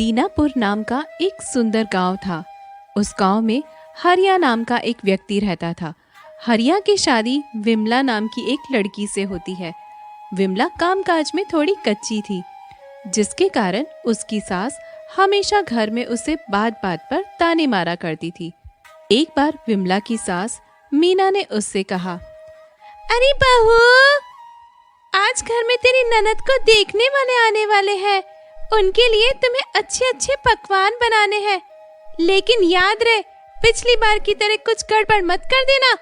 दीनापुर नाम का एक सुंदर गांव था। उस गांव में हरिया नाम का एक व्यक्ति रहता था। हरिया की शादी विमला नाम की एक लड़की से होती है। विमला कामकाज में थोड़ी कच्ची थी, जिसके कारण उसकी सास हमेशा घर में उसे बात बात पर ताने मारा करती थी। एक बार विमला की सास मीना ने उससे कहा, अरे बहू, आज घर में तेरी ननद को देखने वाले आने वाले हैं। उनके लिए तुम्हें अच्छे अच्छे पकवान बनाने हैं, लेकिन याद रहे पिछली बार की तरह कुछ गड़बड़ मत कर देना,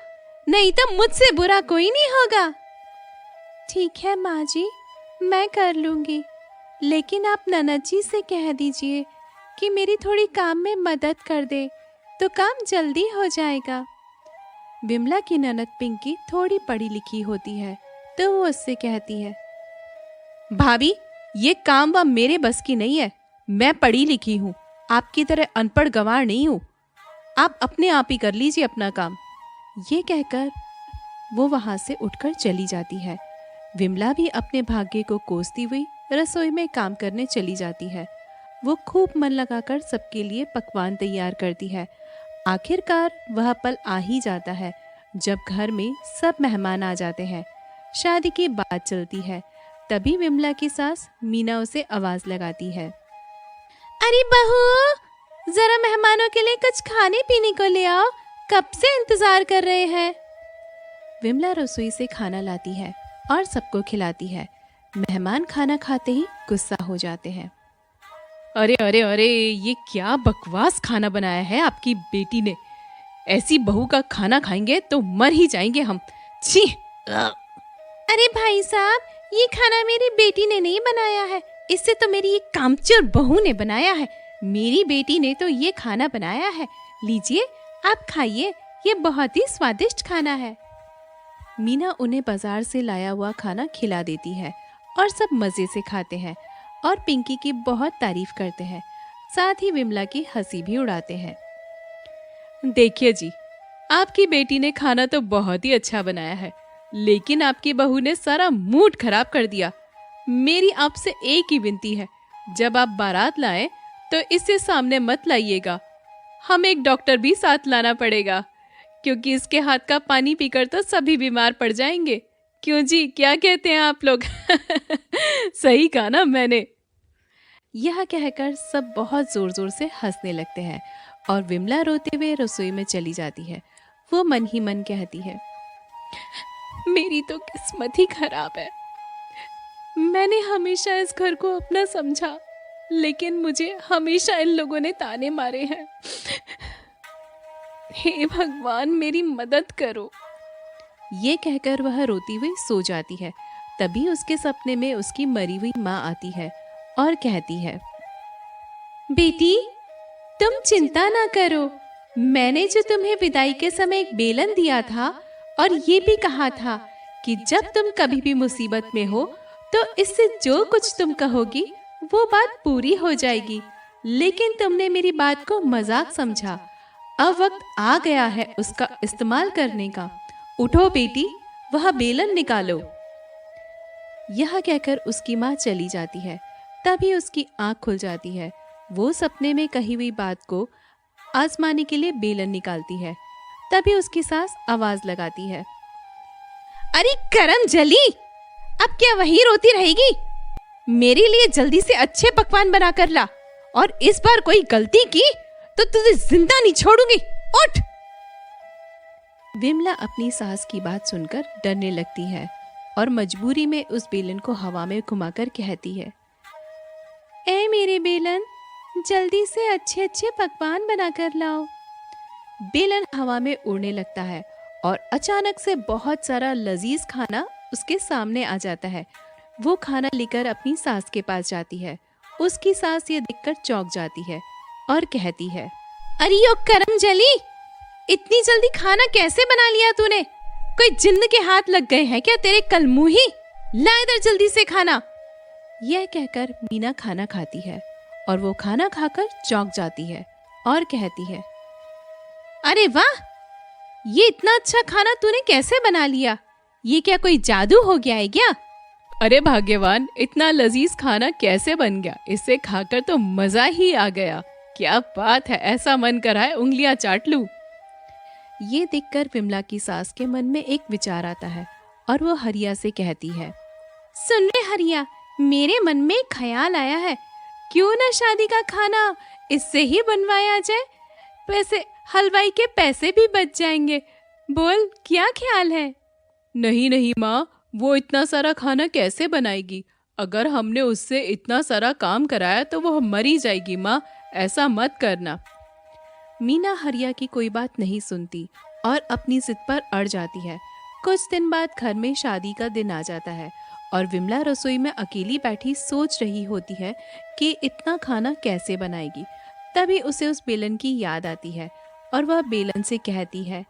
नहीं तो मुझसे बुरा कोई नहीं होगा। ठीक है माँ जी, मैं कर लूंगी, लेकिन आप ननद जी से कह दीजिए कि मेरी थोड़ी काम में मदद कर दे तो काम जल्दी हो जाएगा। विमला की ननद पिंकी थोड़ी पढ़ी लिखी होती है, तो वो उससे कहती है, भाभी, ये काम वाम मेरे बस की नहीं है। मैं पढ़ी लिखी हूँ, आपकी तरह अनपढ़ गंवार नहीं हूँ। आप अपने आप ही कर लीजिए अपना काम। ये कहकर वो वहां से उठकर चली जाती है। विमला भी अपने भाग्य को कोसती हुई रसोई में काम करने चली जाती है। वो खूब मन लगाकर सबके लिए पकवान तैयार करती है। आखिरकार वह पल आ ही जाता है जब घर में सब मेहमान आ जाते हैं। शादी की बात चलती है, तभी विमला की सास मीना उसे आवाज लगाती है, अरे बहू, जरा मेहमानों के लिए कुछ खाने पीने को ले आओ, कब से इंतजार कर रहे हैं। विमला रसोई से खाना लाती है और सबको खिलाती है। मेहमान खाना खाते ही गुस्सा हो जाते हैं। अरे अरे अरे, ये क्या बकवास खाना बनाया है आपकी बेटी ने। ऐसी बहू का खाना खाएंगे तो मर ही जाएंगे हम। छी! अरे भाई साहब, ये खाना मेरी बेटी ने नहीं बनाया है, इससे तो मेरी एक कामचोर बहू ने बनाया है। मेरी बेटी ने तो ये खाना बनाया है। लीजिए, आप खाइए, ये बहुत ही स्वादिष्ट खाना है। मीना उन्हें बाजार से लाया हुआ खाना खिला देती है और सब मजे से खाते हैं और पिंकी की बहुत तारीफ करते हैं। साथ ही विमला की हंसी भी उड़ाते हैं। देखिए जी, आपकी बेटी ने खाना तो बहुत ही अच्छा बनाया है, लेकिन आपकी बहू ने सारा मूड खराब कर दिया। मेरी आपसे एक ही विनती है, जब आप बारात लाएं तो इसे सामने मत लाइएगा। हम एक डॉक्टर भी साथ लाना पड़ेगा, क्योंकि इसके हाथ का पानी पीकर तो सभी बीमार पड़ जाएंगे। क्यों जी, क्या कहते हैं आप लोग? सही कहा ना मैंने? यह कहकर सब बहुत जोर जोर से हंसने लगते हैं और विमला रोते हुए रसोई में चली जाती है। वो मन ही मन कहती है, मेरी तो किस्मत ही खराब है। मैंने हमेशा इस घर को अपना समझा, लेकिन मुझे हमेशा इन लोगों ने ताने मारे हैं। हे भगवान, मेरी मदद करो। ये कहकर वह रोती हुई सो जाती है। तभी उसके सपने में उसकी मरी हुई माँ आती है और कहती है, बेटी, तुम चिंता ना करो। मैंने जो तुम्हें विदाई के समय एक बेलन दिया था और ये भी कहा था कि जब तुम कभी भी मुसीबत में हो तो इससे जो कुछ तुम कहोगी वो बात पूरी हो जाएगी, लेकिन तुमने मेरी बात को मजाक समझा। अब वक्त आ गया है उसका इस्तेमाल करने का। उठो बेटी, वह बेलन निकालो। यह कहकर उसकी माँ चली जाती है। तभी उसकी आंख खुल जाती है। वो सपने में कही हुई बात को आजमाने के लिए बेलन निकालती है। तभी उसकी सास आवाज लगाती है, अरे करम जली, अब क्या वही रोती रहेगी? मेरे लिए जल्दी से अच्छे पकवान बना कर ला, और इस बार कोई गलती की तो तुझे जिंदा नहीं छोड़ूंगी। उठ! विमला अपनी सास की बात सुनकर डरने लगती है और मजबूरी में उस बेलन को हवा में घुमाकर कहती है, ए मेरे बेलन, जल्दी से अच्छे अच्छे पकवान बनाकर लाओ। बेलन हवा में उड़ने लगता है और अचानक से बहुत सारा लजीज खाना उसके सामने आ जाता है। वो खाना लेकर अपनी सास के पास जाती है। उसकी सास ये देखकर चौंक जाती है और कहती है, अरे यो करम जली, इतनी जल्दी खाना कैसे बना लिया तूने? कोई जिन्न के हाथ लग गए हैं क्या तेरे कलमुही? ला इधर जल्दी से खाना। यह कहकर मीना खाना खाती है और वो खाना खाकर चौंक जाती है और कहती है, अरे वाह, ये इतना अच्छा खाना तूने कैसे बना लिया? ये क्या कोई जादू हो गया है क्या? अरे भाग्यवान, इतना लजीज खाना कैसे बन गया? इसे खाकर तो मजा ही आ गया। क्या बात है, ऐसा मन करा है उंगलियां चाट लूं। ये देखकर विमला की सास के मन में एक विचार आता है और वो हरिया से कहती है, सुन रे हरिया, मेरे मन में एक ख्याल आया है। क्यों ना शादी का खाना इससे ही बनवाया जाए? वैसे हलवाई के पैसे भी बच जाएंगे। बोल, क्या ख्याल है? नहीं नहीं माँ, वो इतना सारा खाना कैसे बनाएगी? अगर हमने उससे इतना सारा काम कराया तो वो मर ही जाएगी माँ, ऐसा मत करना। मीना हरिया की कोई बात नहीं सुनती और अपनी जिद पर अड़ जाती है। कुछ दिन बाद घर में शादी का दिन आ जाता है और विमला रसोई में अकेली बैठी सोच रही होती है कि इतना खाना कैसे बनाएगी। तभी उसे उस बेलन की याद आती है और वह बेलन से कहती है,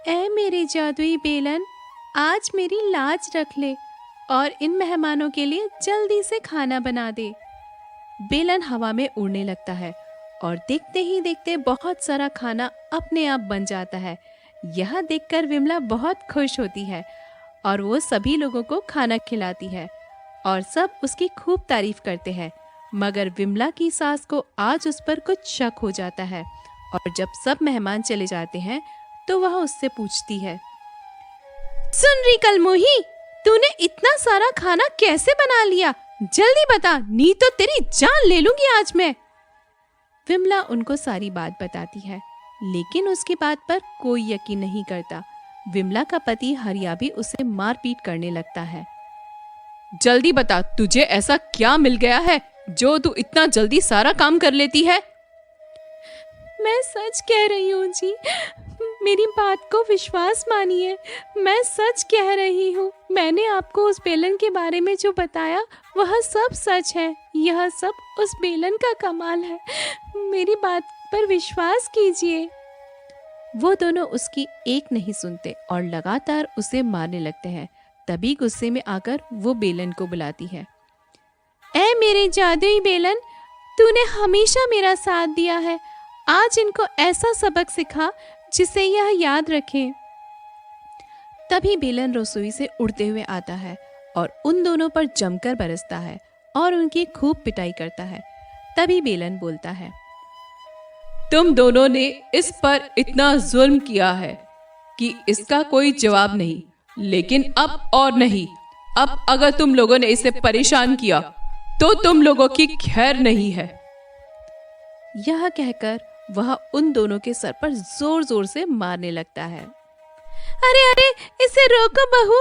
ऐ मेरे जादुई बेलन, आज मेरी लाज रख ले और इन मेहमानों के लिए जल्दी से खाना बना दे। बेलन हवा में उड़ने लगता है और देखते ही देखते बहुत सारा खाना अपने आप बन जाता है। यह देखकर विमला बहुत खुश होती है और वो सभी लोगों को खाना खिलाती है और सब उसकी खूब तारीफ करते हैं। मगर विमला की सास को आज उस पर कुछ शक हो जाता है और जब सब मेहमान चले जाते हैं तो वह उससे पूछती है, सुन रही कलमोही, तूने इतना सारा खाना कैसे बना लिया? जल्दी बता, नहीं तो तेरी जान ले लूंगी आज मैं। विमला उनको सारी बात बताती है, लेकिन उसकी बात पर कोई यकीन नहीं करता। विमला का पति हरिया भी उसे मारपीट करने लगता है। जल्दी बता, तुझे ऐसा क्या मिल गया है जो तू इतना जल्दी सारा काम कर लेती है? मैं सच कह रही हूँ जी, मेरी बात को विश्वास मानिए, मैं सच कह रही हूँ। मैंने आपको उस बेलन के बारे में जो बताया वह सब सच है। यह सब उस बेलन का कमाल है, मेरी बात पर विश्वास कीजिए। वो दोनों उसकी एक नहीं सुनते और लगातार उसे मारने लगते हैं। तभी गुस्से में आकर वो बेलन को बुलाती है, ऐ मेरे जादुई बेलन, तूने हमेशा मेरा साथ दिया है। आज इनको ऐसा सबक सिखा जिसे यह याद रखें। तभी बेलन रसोई से उड़ते हुए आता है और उन दोनों पर जमकर बरसता है और उनकी खूब पिटाई करता है। तभी बेलन बोलता है, तुम दोनों ने इस पर इतना जुल्म किया है कि इसका कोई जवाब नहीं, लेकिन अब और नहीं। अब अगर तुम लोगों ने इसे परेशान किया तो तुम लोगों की खैर नहीं है। यह कहकर वह उन दोनों के सर पर जोर जोर से मारने लगता है। अरे अरे, इसे रोको बहू,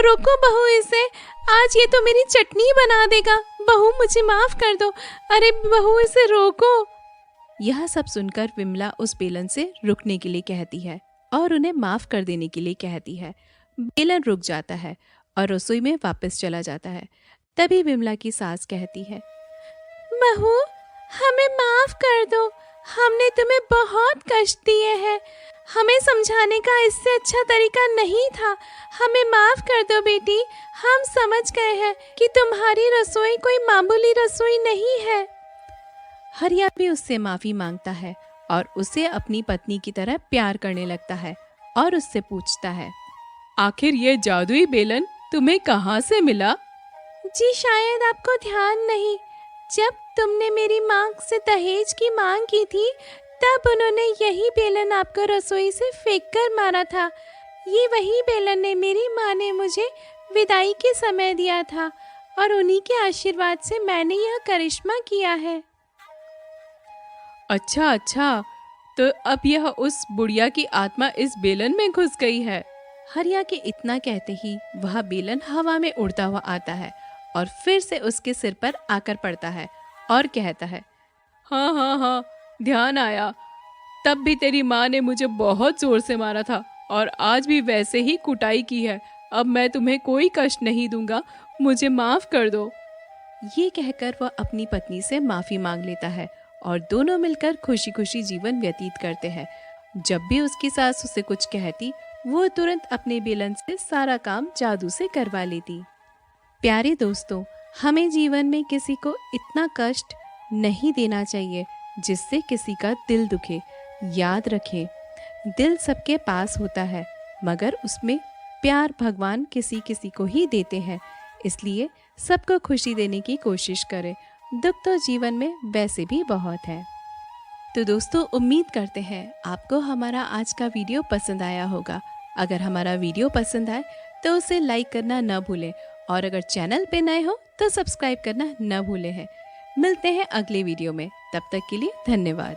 रोको बहू इसे, आज ये तो मेरी चटनी बना देगा। बहू मुझे माफ कर दो, अरे बहू इसे रोको। यह सब सुनकर विमला उस बेलन से रुकने के लिए कहती है और उन्हें माफ कर देने के लिए कहती है। बेलन रुक जाता है और रसोई में वापस चला जाता है। तभी विमला की सास कहती है, बहू हमें माफ कर दो, हमने तुम्हें बहुत कष्ट दिए हैं। हमें समझाने का इससे अच्छा तरीका नहीं था। हमें माफ कर दो बेटी, हम समझ गए हैं कि तुम्हारी रसोई कोई मामूली रसोई नहीं है। हरिया भी उससे माफी मांगता है और उसे अपनी पत्नी की तरह प्यार करने लगता है और उससे पूछता है, आखिर ये जादुई बेलन तुम्हें कहाँ से मिला? जी शायद आपको ध्यान नहीं, जब तुमने मेरी माँ से दहेज की मांग की थी तब उन्होंने यही बेलन आपको रसोई से फेंक कर मारा था। ये वही बेलन ने मेरी माँ ने मुझे विदाई के समय दिया था और उन्हीं के आशीर्वाद से मैंने यह करिश्मा किया है। अच्छा अच्छा, तो अब यह उस बुढ़िया की आत्मा इस बेलन में घुस गई है। हरिया के इतना कहते ही वह बेलन हवा में उड़ता हुआ आता है और फिर से उसके सिर पर आकर पड़ता है और कहता है, हाँ हाँ हाँ, ध्यान आया। तब भी तेरी माँ ने मुझे बहुत जोर से मारा था और आज भी वैसे ही कुटाई की है। अब मैं तुम्हें कोई कष्ट नहीं दूंगा, मुझे माफ कर दो। ये कहकर वह अपनी पत्नी से माफी मांग लेता है और दोनों मिलकर खुशी खुशी जीवन व्यतीत करते हैं। जब भी उसकी सास उसे कुछ कहती, वो तुरंत अपने बेलन से सारा काम जादू से करवा लेती। प्यारे दोस्तों, हमें जीवन में किसी को इतना कष्ट नहीं देना चाहिए जिससे किसी का दिल दुखे। याद रखें, दिल सबके पास होता है, मगर उसमें प्यार भगवान किसी किसी को ही देते हैं। इसलिए सबको खुशी देने की कोशिश करें। दुख तो जीवन में वैसे भी बहुत है। तो दोस्तों, उम्मीद करते हैं आपको हमारा आज का वीडियो पसंद आया होगा। अगर हमारा वीडियो पसंद आए तो उसे लाइक करना न भूलें और अगर चैनल पे नए हो तो सब्सक्राइब करना न भूलें हैं। मिलते हैं अगले वीडियो में, तब तक के लिए धन्यवाद।